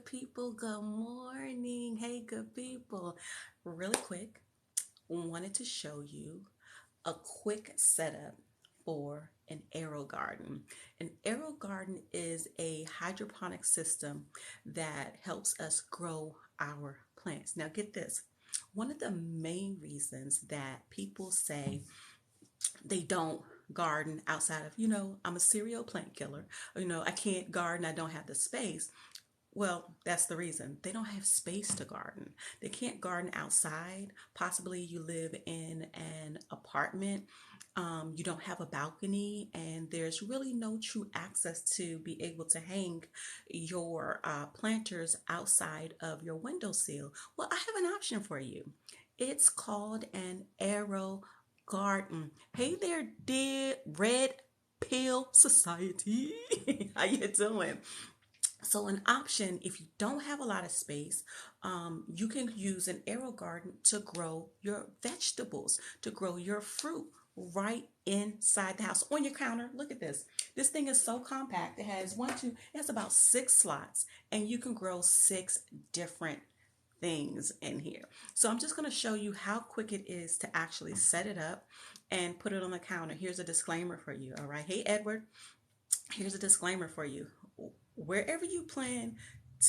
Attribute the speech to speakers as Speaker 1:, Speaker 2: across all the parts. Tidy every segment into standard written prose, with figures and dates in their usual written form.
Speaker 1: good people. Good morning. Hey, good people. Really quick, wanted to show you a quick setup for an aero garden. An aero garden is a hydroponic system that helps us grow our plants. Now, get this. One of the main reasons that people say they don't garden outside of, I'm a serial plant killer. I can't garden, I don't have the space. Well, that's the reason. They don't have space to garden. They can't garden outside. Possibly you live in an apartment. You don't have a balcony, and there's really no true access to be able to hang your planters outside of your windowsill. Well, I have an option for you. It's called an aero garden. Hey there, dear Red Pill Society. How you doing? So an option, if you don't have a lot of space, you can use an aero garden to grow your vegetables, to grow your fruit right inside the house on your counter. Look at this. This thing is so compact. It has it has about 6 slots, and you can grow 6 different things in here. So I'm just going to show you how quick it is to actually set it up and put it on the counter. Here's a disclaimer for you. All right. Hey, Edward, here's a disclaimer for you. Wherever you plan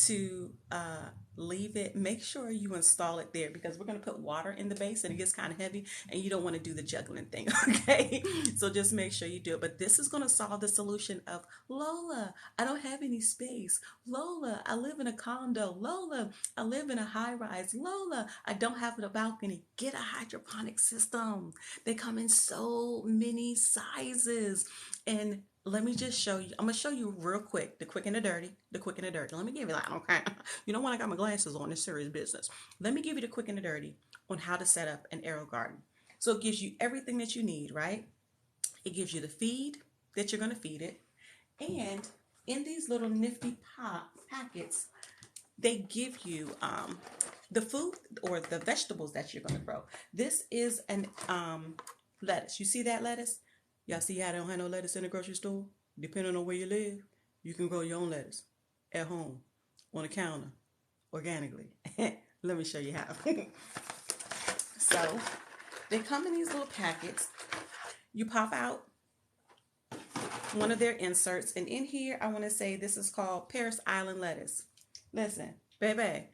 Speaker 1: to leave it, make sure you install it there, because we're going to put water in the base and it gets kind of heavy and you don't want to do the juggling thing. Okay, so just make sure you do it. But this is going to solve the solution of, Lola, I don't have any space. Lola, I live in a condo. Lola, I live in a high rise. Lola, I don't have a balcony. Get a hydroponic system. They come in so many sizes. And let me just show you. I'm going to show you real quick, the quick and the dirty, the quick and the dirty. Let me give you that, okay? You know when I got my glasses on, it's serious business. Let me give you the quick and the dirty on how to set up an aero garden. So it gives you everything that you need, right? It gives you the feed that you're going to feed it. And in these little nifty packets, they give you the food or the vegetables that you're going to grow. This is an lettuce. You see that lettuce? Y'all see how they don't have no lettuce in the grocery store? Depending on where you live, you can grow your own lettuce at home, on the counter, organically. Let me show you how. So, they come in these little packets. You pop out one of their inserts, and in here, I want to say this is called Paris Island lettuce. Listen, baby,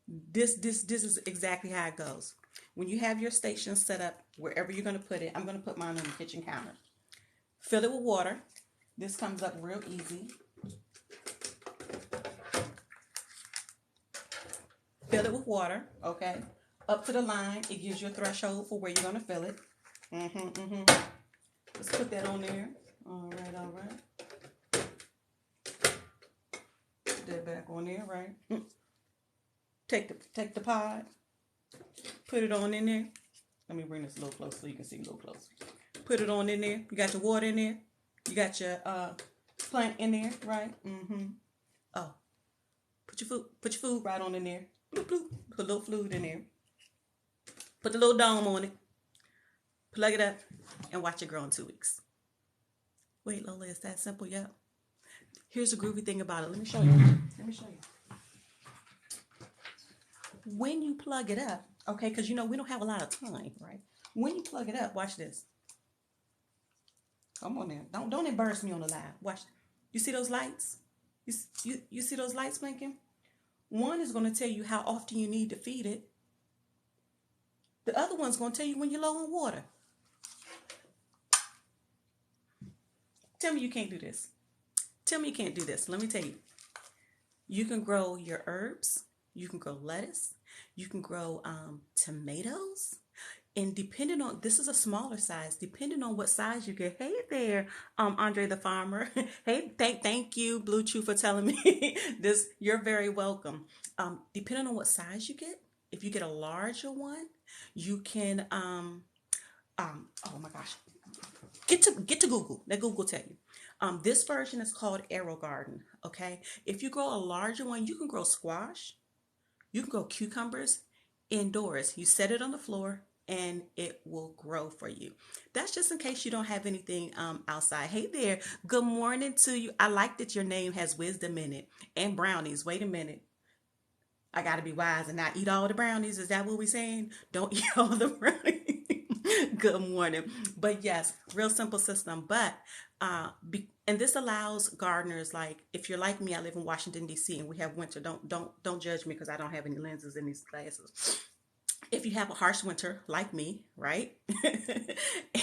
Speaker 1: this is exactly how it goes. When you have your station set up, wherever you're going to put it, I'm going to put mine on the kitchen counter. Fill it with water. This comes up real easy. Fill it with water, okay? Up to the line. It gives you a threshold for where you're going to fill it. Let's put that on there. All right. Put that back on there, right? Take the pod. Put it on in there. Let me bring this a little closer so you can see a little closer. Put it on in there. You got your water in there. You got your plant in there, right? Oh, put your food right on in there. Bloop, bloop. Put a little fluid in there. Put the little dome on it. Plug it up and watch it grow in 2 weeks. Wait, Lola, it's that simple? Yep. Here's the groovy thing about it. Let me show you. When you plug it up, okay, because we don't have a lot of time, right? When you plug it up, watch this. Come on now. Don't embarrass me on the live. Watch. You see those lights? You see those lights blinking? One is going to tell you how often you need to feed it. The other one's going to tell you when you're low on water. Tell me you can't do this. Tell me you can't do this. Let me tell you. You can grow your herbs. You can grow lettuce. You can grow tomatoes. And depending on, this is a smaller size, depending on what size you get. Hey there, Andre the Farmer. Hey, thank you, Blue Chew, for telling me this. You're very welcome. Depending on what size you get, if you get a larger one, you can, oh my gosh, get to Google. Let Google tell you. This version is called Aerogarden, okay? If you grow a larger one, you can grow squash. You can grow cucumbers indoors. You set it on the floor and it will grow for you. That's just in case you don't have anything outside. Hey there, good morning to you. I like that your name has wisdom in it and brownies. Wait a minute. I got to be wise and not eat all the brownies. Is that what we're saying? Don't eat all the brownies. Good morning. But yes, real simple system. But and this allows gardeners, like if you're like me, I live in Washington D.C. and we have winter. Don't judge me because I don't have any lenses in these glasses. If you have a harsh winter like me, right?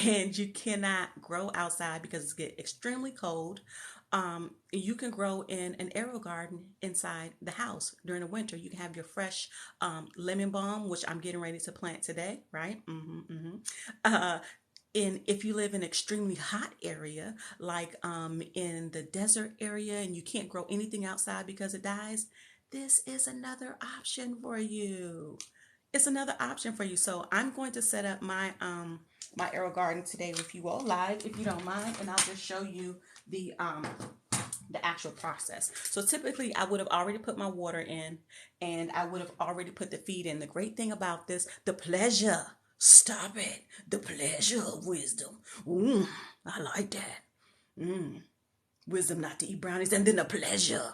Speaker 1: And you cannot grow outside because it's get extremely cold, you can grow in an aero garden inside the house during the winter. You can have your fresh lemon balm, which I'm getting ready to plant today, right? Uh, and if you live in an extremely hot area, like in the desert area, and you can't grow anything outside because it dies, this is another option for you. It's another option for you. So I'm going to set up my arrow garden today with you all live, if you don't mind, and I'll just show you the actual process. So typically I would have already put my water in and I would have already put the feed in. The great thing about this, the pleasure, stop it, the pleasure of wisdom. I like that. Wisdom not to eat brownies, and then the pleasure.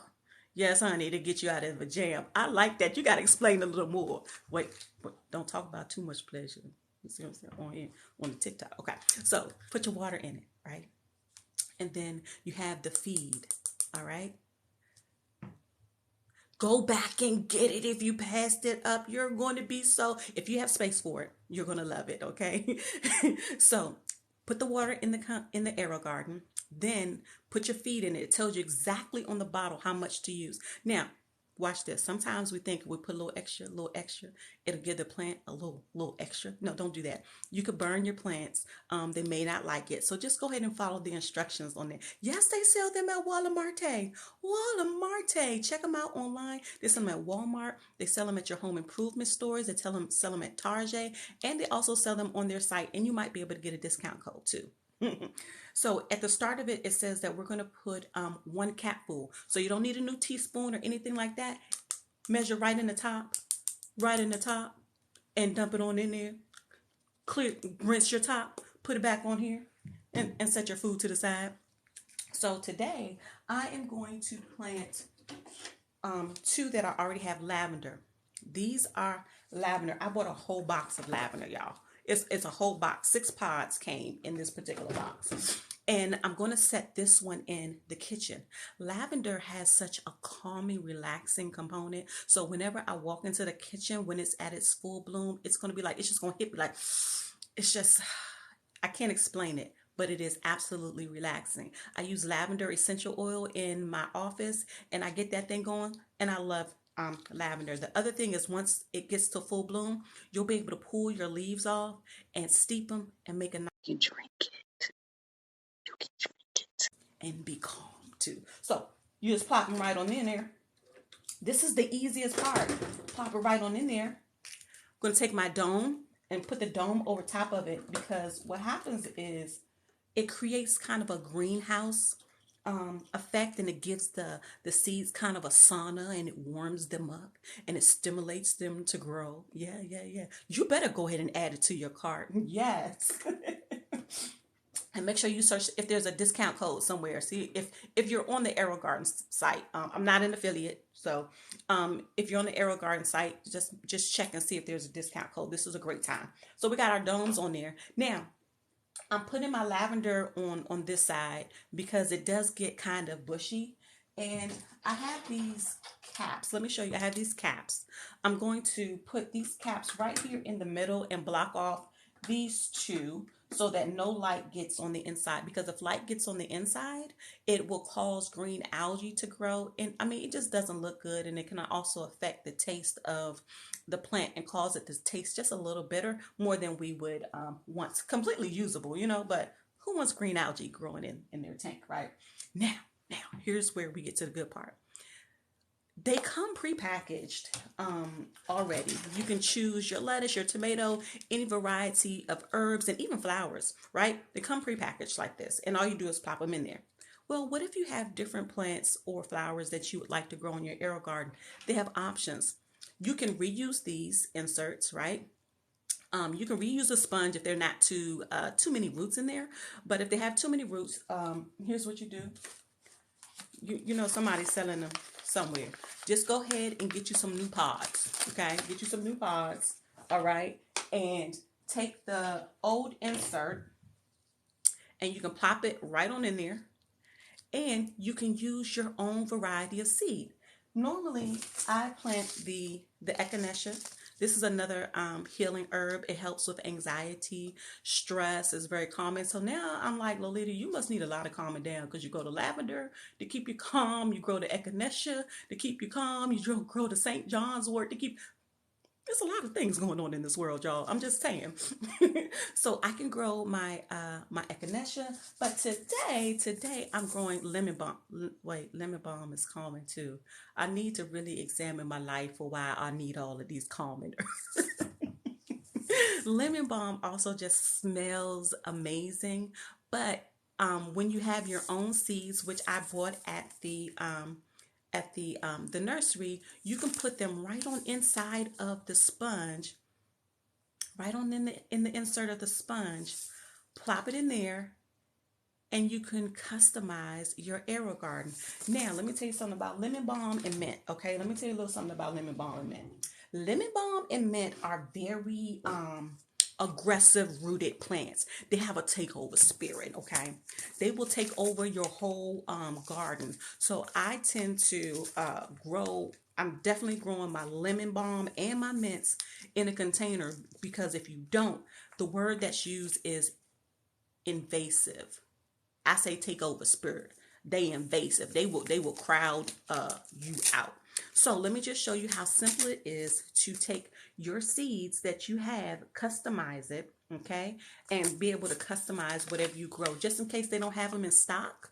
Speaker 1: Yes, honey, to get you out of a jam. I like that. You got to explain a little more. Wait, don't talk about too much pleasure. You see what I'm saying? On the TikTok. Okay, so put your water in it, right? And then you have the feed, all right? Go back and get it. If you passed it up, you're going to be so, if you have space for it, you're going to love it, okay? So put the water in the arrow garden, then put your feed in it. It tells you exactly on the bottle how much to use. Now, watch this. Sometimes we think we put a little extra, it'll give the plant a little extra. No, don't do that. You could burn your plants. They may not like it. So just go ahead and follow the instructions on there. Yes, they sell them at Walmart. Walmart. Check them out online. They sell them at Walmart. They sell them at your home improvement stores. They sell them at Target. And they also sell them on their site. And you might be able to get a discount code too. So at the start of it, it says that we're going to put 1 capful. So you don't need a new teaspoon or anything like that. Measure right in the top, and dump it on in there. Clear, rinse your top, put it back on here, and set your food to the side. So today, I am going to plant 2 that I already have lavender. These are lavender. I bought a whole box of lavender, y'all. It's a whole box. 6 pods came in this particular box. And I'm going to set this one in the kitchen. Lavender has such a calming, relaxing component. So whenever I walk into the kitchen, when it's at its full bloom, it's going to be like, it's just going to hit me like, it's just, I can't explain it, but it is absolutely relaxing. I use lavender essential oil in my office and I get that thing going, and I love lavender. The other thing is, once it gets to full bloom, you'll be able to pull your leaves off and steep them and make a nice, you can drink it. You can drink it and be calm too. So you just plop them right on in there. This is the easiest part. Plop it right on in there. I'm going to take my dome and put the dome over top of it, because what happens is it creates kind of a greenhouse effect, and it gives the seeds kind of a sauna, and it warms them up and it stimulates them to grow. Yeah. You better go ahead and add it to your cart. Yes. And make sure you search if there's a discount code somewhere. See if you're on the Aerogarden site. I'm not an affiliate, so if you're on the Aerogarden site, just check and see if there's a discount code. This is a great time. So we got our domes on there. Now I'm putting my lavender on this side because it does get kind of bushy, and I have these caps. Let me show you. I have these caps. I'm going to put these caps right here in the middle and block off these 2 so that no light gets on the inside, because if light gets on the inside, it will cause green algae to grow, and I mean, it just doesn't look good, and it can also affect the taste of the plant and cause it to taste just a little bitter, more than we would want. Completely usable, but who wants green algae growing in their tank, right? Now here's where we get to the good part. They come prepackaged already. You can choose your lettuce, your tomato, any variety of herbs, and even flowers, right? They come prepackaged like this, and all you do is pop them in there. Well, what if you have different plants or flowers that you would like to grow in your arrow garden? They have options. You can reuse these inserts, right? You can reuse a sponge if they're not too many roots in there. But if they have too many roots, here's what you do. You know somebody's selling them somewhere. Just go ahead and get you some new pods, okay? Get you some new pods, all right? And take the old insert and you can pop it right on in there, and you can use your own variety of seed. Normally, I plant the echinacea. This is another healing herb. It helps with anxiety, stress. It's very calming. So now I'm like, Lolita, you must need a lot of calming down because you grow the lavender to keep you calm. You grow the echinacea to keep you calm. You grow the St. John's wort to keep. There's a lot of things going on in this world, y'all. I'm just saying. So I can grow my echinacea, but today I'm growing lemon balm. Wait, lemon balm is calming too. I need to really examine my life for why I need all of these calming. Lemon balm also just smells amazing, but when you have your own seeds, which I bought at the nursery, you can put them right on inside of the sponge, right on in the insert of the sponge, plop it in there, and you can customize your Aerogarden. Now, let me tell you something about lemon balm and mint. Okay, let me tell you a little something about lemon balm and mint. Lemon balm and mint are very aggressive rooted plants. They have a takeover spirit. Okay, they will take over your whole garden. So I tend to grow. I'm definitely growing my lemon balm and my mints in a container, because if you don't, the word that's used is invasive. I say take over spirit. They invasive. They will crowd you out. So let me just show you how simple it is to take your seeds that you have, customize it, okay, and be able to customize whatever you grow. Just in case they don't have them in stock,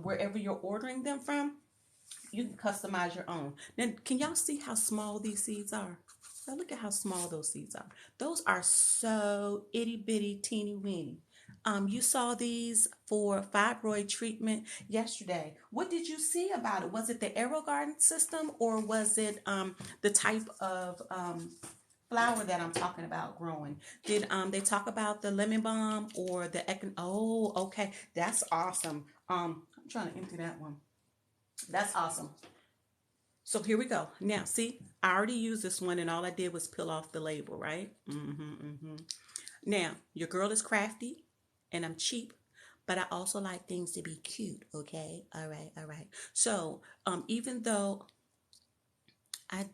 Speaker 1: wherever you're ordering them from, you can customize your own. Now, can y'all see how small these seeds are? Now look at how small those seeds are. Those are so itty bitty teeny weeny. You saw these for fibroid treatment yesterday. What did you see about it? Was it the Aerogarden system, or was it the type of flower that I'm talking about growing? Did they talk about the lemon balm or the Oh, okay, that's awesome. I'm trying to empty that one. That's awesome. So here we go. Now, see, I already used this one, and all I did was peel off the label, right? Now, your girl is crafty, and I'm cheap, but I also like things to be cute, okay? All right, all right. So, even though I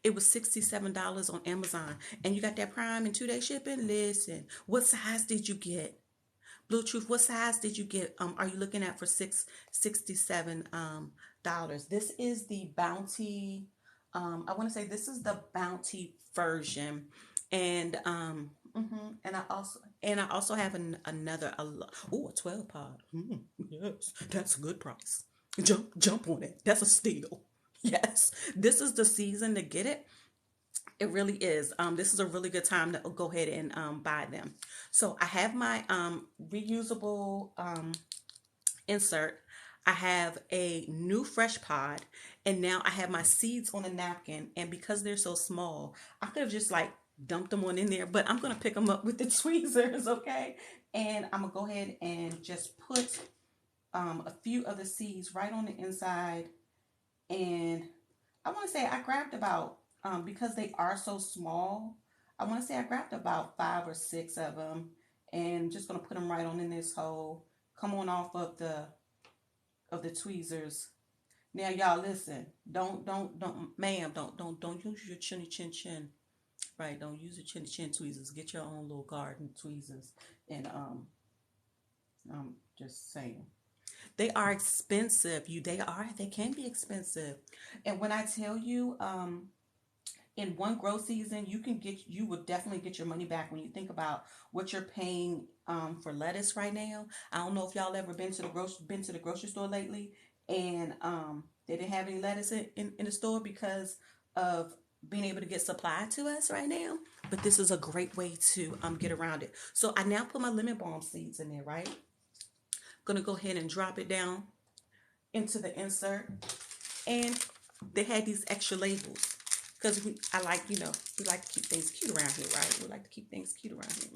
Speaker 1: it was $67 on Amazon, and you got that Prime and 2-day shipping, listen, what size did you get? Blue Truth, what size did you get? Are you looking at for $67 dollars? This is the Bounty. I want to say this is the Bounty version, and and I also have another oh, a 12 pod. Yes, that's a good price. Jump on it. That's a steal. Yes, this is the season to get it. It really is. This is a really good time to go ahead and buy them. So I have my reusable insert. I have a new fresh pod, and now I have my seeds on a napkin. And because they're so small, I could have just like dumped them on in there, but I'm gonna pick them up with the tweezers, okay? And I'm gonna go ahead and just put a few of the seeds right on the inside. And I want to say I grabbed about, because they are so small, I want to say I grabbed about 5 or 6 of them, and just gonna put them right on in this hole. Come on off of the tweezers. Now y'all listen. Don't, ma'am. Don't use your chin. Right? Don't use your chin tweezers. Get your own little garden tweezers. And I'm just saying. They are expensive. They can be expensive. And when I tell you, in one grow season, you would definitely get your money back when you think about what you're paying for lettuce right now. I don't know if y'all ever been to the grocery store lately, and they didn't have any lettuce in the store because of being able to get supplied to us right now. But this is a great way to get around it. So I now put my lemon balm seeds in there, right? Gonna go ahead and drop it down into the insert, and they had these extra labels because I like, we like to keep things cute around here, right? We like to keep things cute around here.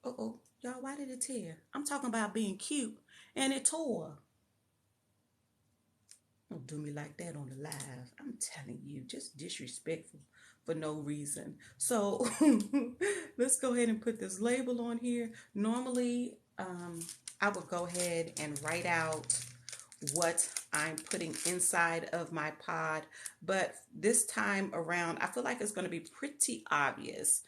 Speaker 1: Oh, y'all, why did it tear? I'm talking about being cute, and it tore. Don't do me like that on the live. I'm telling you, just disrespectful for no reason. So let's go ahead and put this label on here. Normally, I would go ahead and write out what I'm putting inside of my pod, but this time around, I feel like it's going to be pretty obvious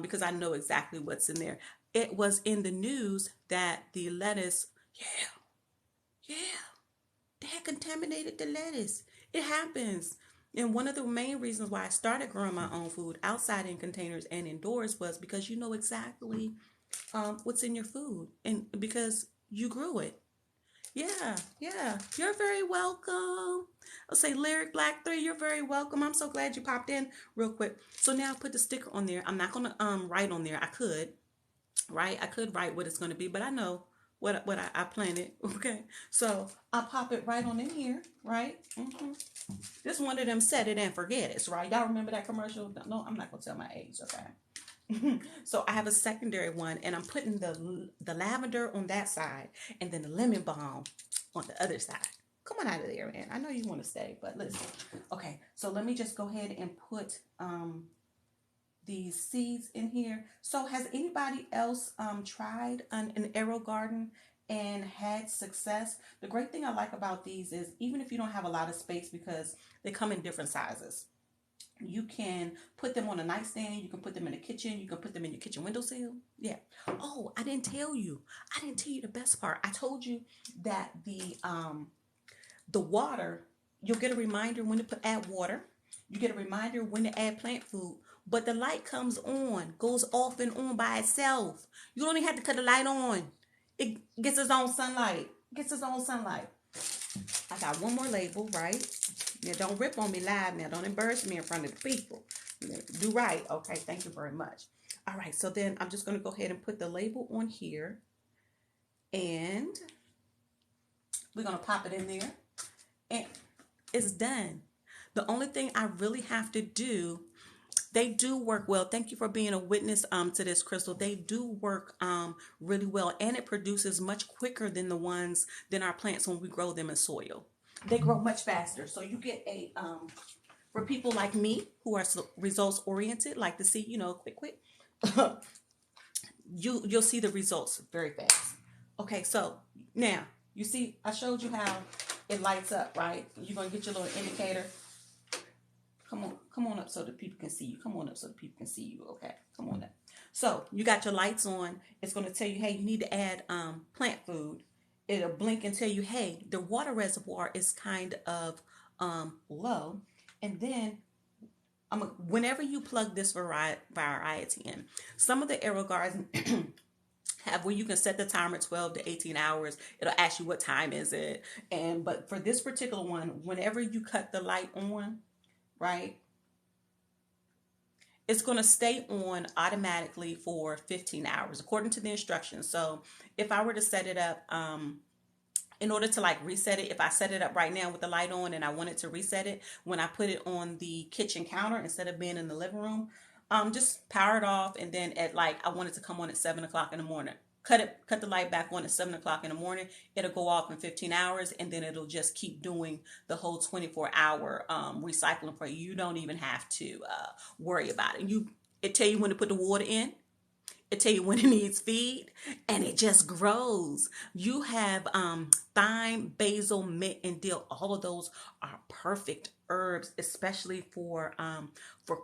Speaker 1: because I know exactly what's in there. It was in the news that the lettuce, yeah, yeah, they had contaminated the lettuce. It happens. And one of the main reasons why I started growing my own food outside in containers and indoors was because you know exactly what's in your food and because you grew it. Yeah, yeah. You're very welcome. I'll say Lyric Black 3, you're very welcome. I'm so glad you popped in real quick. So now I put the sticker on there. I'm not gonna write on there. I could, right? I could write what it's gonna be, but I know what I planted. Okay. So I'll pop it right on in here, right? This one of them set it and forget it, right? Y'all remember that commercial? No, I'm not gonna tell my age, okay? So I have a secondary one, and I'm putting the lavender on that side, and then the lemon balm on the other side. Come on out of there, man. I know you want to stay, but listen. Okay, so let me just go ahead and put these seeds in here. So has anybody else tried an Aerogarden and had success? The great thing I like about these is even if you don't have a lot of space, because they come in different sizes, you can put them on a nightstand. You can put them in the kitchen. You can put them in your kitchen windowsill. Yeah. Oh, I didn't tell you. I didn't tell you the best part. I told you that the water, you'll get a reminder when to add water. You get a reminder when to add plant food. But the light comes on, goes off and on by itself. You don't even have to cut the light on. It gets its own sunlight. Gets its own sunlight. I got one more label, right? Now, don't rip on me live now. Don't embarrass me in front of the people. Do right. Okay, thank you very much. All right, so then I'm just going to go ahead and put the label on here. And we're going to pop it in there. And it's done. The only thing I really have to do, they do work well. Thank you for being a witness to this, Crystal. They do work really well, and it produces much quicker than than our plants when we grow them in soil. They grow much faster. So you get a for people like me who are results oriented, like to see, quick, you'll see the results very fast. Okay, so now you see I showed you how it lights up, right? You're gonna get your little indicator. Come on up so the people can see you. Come on up so the people can see you. Okay, come on up. So you got your lights on. It's gonna tell you, hey, you need to add plant food. It'll blink and tell you, hey, the water reservoir is kind of low. And then whenever you plug this variety in, some of the Aerogarden have where you can set the timer 12 to 18 hours. It'll ask you what time is it. But for this particular one, whenever you cut the light on, right, it's going to stay on automatically for 15 hours according to the instructions. So if I were to set it up, in order to like reset it, if I set it up right now with the light on and I wanted to reset it, when I put it on the kitchen counter instead of being in the living room, just power it off, and then at like I want it to come on at 7 o'clock in the morning. Cut the light back on at 7 o'clock in the morning. It'll go off in 15 hours, and then it'll just keep doing the whole 24-hour recycling for you. You don't even have to worry about it. It tell you when to put the water in. It tell you when it needs feed, and it just grows. You have thyme, basil, mint, and dill. All of those are perfect herbs, especially for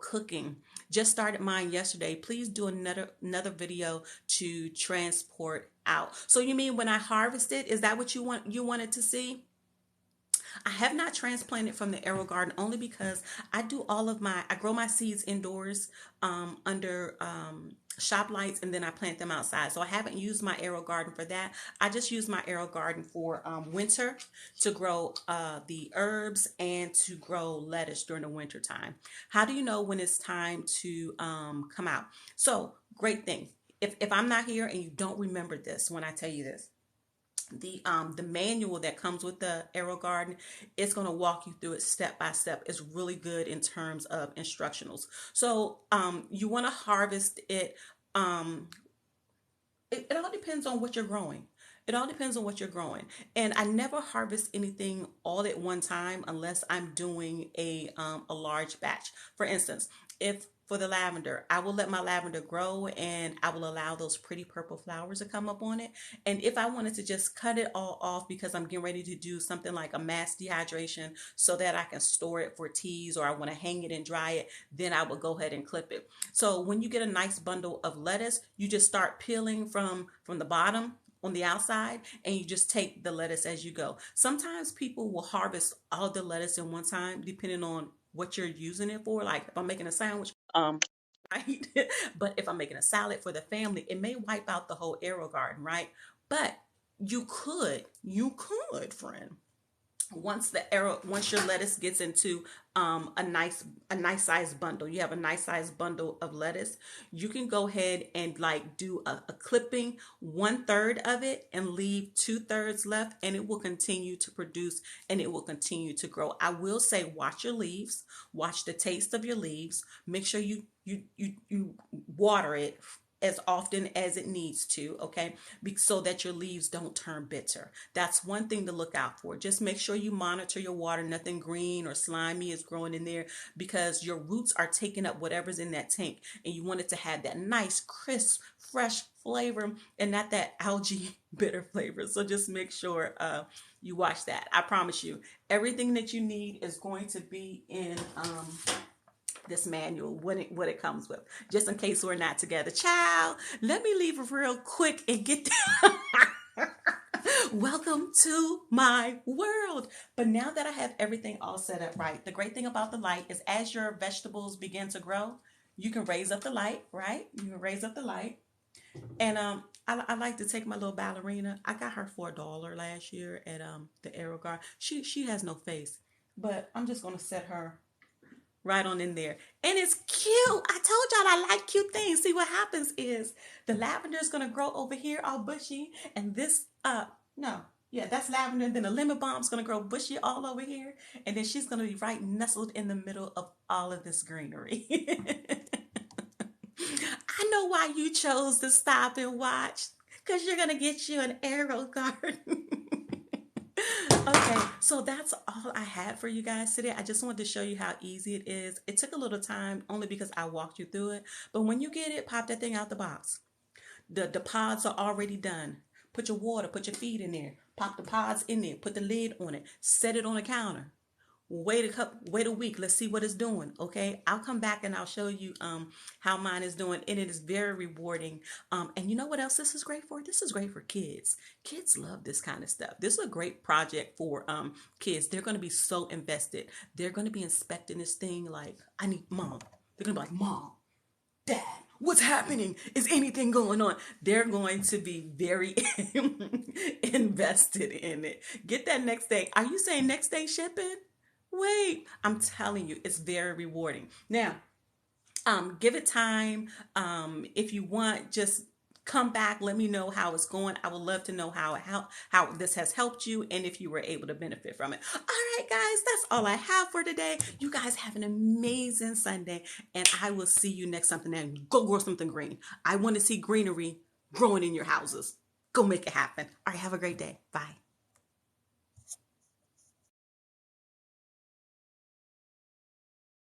Speaker 1: cooking. Just started mine yesterday. Please do another video to transport out. So you mean when I harvested, is that what you wanted to see? I have not transplanted from the Aerogarden only because I grow my seeds indoors under shop lights, and then I plant them outside. So I haven't used my Aerogarden for that. I just use my Aerogarden for winter to grow the herbs and to grow lettuce during the winter time. How do you know when it's time to come out? So great thing. If I'm not here and you don't remember this when I tell you this, the manual that comes with the Aerogarden, it's going to walk you through it step by step. It's really good in terms of instructionals. So you want to harvest it. It all depends on what you're growing. It all depends on what you're growing. And I never harvest anything all at one time unless I'm doing a large batch. For instance, if for the lavender, I will let my lavender grow and I will allow those pretty purple flowers to come up on it. And if I wanted to just cut it all off because I'm getting ready to do something like a mass dehydration so that I can store it for teas, or I want to hang it and dry it, then I will go ahead and clip it. So when you get a nice bundle of lettuce, you just start peeling from the bottom on the outside, and you just take the lettuce as you go. Sometimes people will harvest all the lettuce in one time depending on what you're using it for. Like if I'm making a sandwich, right? But if I'm making a salad for the family, it may wipe out the whole Aerogarden, right? But you could, friend, once your lettuce gets into a nice sized bundle, you have a nice sized bundle of lettuce, you can go ahead and like do a clipping 1/3 of it and leave 2/3 left, and it will continue to produce and it will continue to grow. I will say, watch your leaves, watch the taste of your leaves, make sure you water it as often as it needs to, okay? So that your leaves don't turn bitter. That's one thing to look out for. Just make sure you monitor your water. Nothing green or slimy is growing in there, because your roots are taking up whatever's in that tank, and you want it to have that nice, crisp, fresh flavor and not that algae bitter flavor. So just make sure you watch that. I promise you, everything that you need is going to be in this manual, what it comes with, just in case we're not together. Child, let me leave real quick and get welcome to my world. But now that I have everything all set up right, the great thing about the light is as your vegetables begin to grow, you can raise up the light, right? You can raise up the light. And I like to take my little ballerina. I got her for $1 last year at the Aerogarden. She has no face, but I'm just gonna set her right on in there. And it's cute. I told y'all I like cute things. See, what happens is the lavender is gonna grow over here all bushy, and this no. Yeah, that's lavender. And then the lemon balm's gonna grow bushy all over here. And then she's gonna be right nestled in the middle of all of this greenery. I know why you chose to stop and watch. Because you're gonna get you an arrow garden. Okay, so that's all I had for you guys today. I just wanted to show you how easy it is. It took a little time only because I walked you through it. But when you get it, pop that thing out the box. The pods are already done. Put your water, put your feed in there. Pop the pods in there. Put the lid on it. Set it on the counter. Wait a week. Let's see what it's doing. Okay, I'll come back and I'll show you how mine is doing, and it is very rewarding. And you know what else this is great for? This is great for kids. Kids love this kind of stuff. This is a great project for kids. They're going to be so invested. They're going to be inspecting this thing like, I need mom. They're going to be like, Mom, Dad, what's happening? Is anything going on? They're going to be very invested in it. Get that next day. Are you saying next day shipping? Wait, I'm telling you, it's very rewarding. Now, give it time. If you want, just come back. Let me know how it's going. I would love to know how this has helped you, and if you were able to benefit from it. All right, guys, that's all I have for today. You guys have an amazing Sunday, and I will see you next something. And go grow something green. I want to see greenery growing in your houses. Go make it happen. All right, have a great day. Bye.